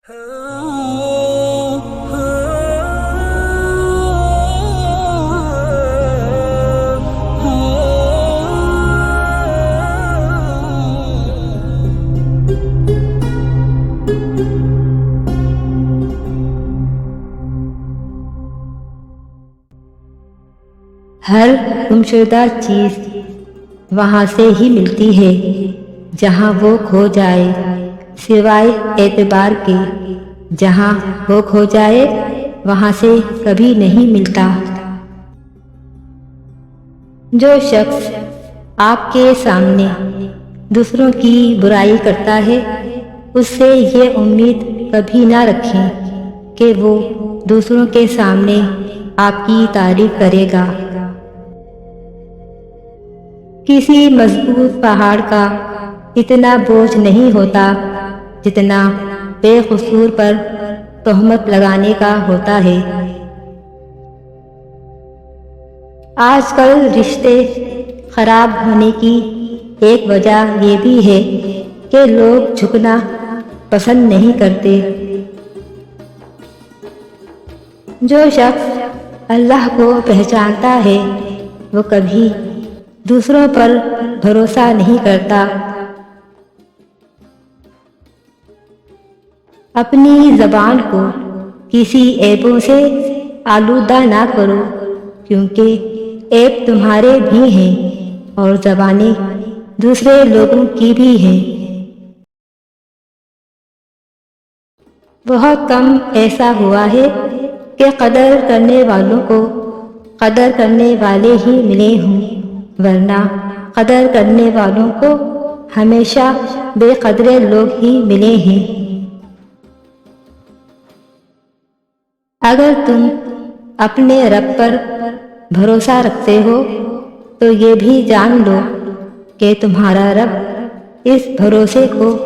ہر گمشدہ چیز وہاں سے ہی ملتی ہے جہاں وہ کھو جائے، سوائے اعتبار کے جہاں وہ کھو جائے وہاں سے کبھی نہیں ملتا۔ جو شخص آپ کے سامنے دوسروں کی برائی کرتا ہے اس سے یہ امید کبھی نہ رکھیں کہ وہ دوسروں کے سامنے آپ کی تعریف کرے گا۔ کسی مضبوط پہاڑ کا اتنا بوجھ نہیں ہوتا جتنا بے قصور پر تہمت لگانے کا ہوتا ہے۔ آج کل رشتے خراب ہونے کی ایک وجہ یہ بھی ہے کہ لوگ جھکنا پسند نہیں کرتے۔ جو شخص اللہ کو پہچانتا ہے وہ کبھی دوسروں پر بھروسہ نہیں کرتا۔ اپنی زبان کو کسی عیبوں سے آلودہ نہ کرو کیونکہ عیب تمہارے بھی ہیں اور زبانیں دوسرے لوگوں کی بھی ہیں۔ بہت کم ایسا ہوا ہے کہ قدر کرنے والوں کو قدر کرنے والے ہی ملے ہوں، ورنہ قدر کرنے والوں کو ہمیشہ بے قدرے لوگ ہی ملے ہیں۔ اگر تم اپنے رب پر بھروسہ رکھتے ہو تو یہ بھی جان لو کہ تمہارا رب اس بھروسے کو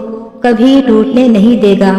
کبھی ٹوٹنے نہیں دے گا۔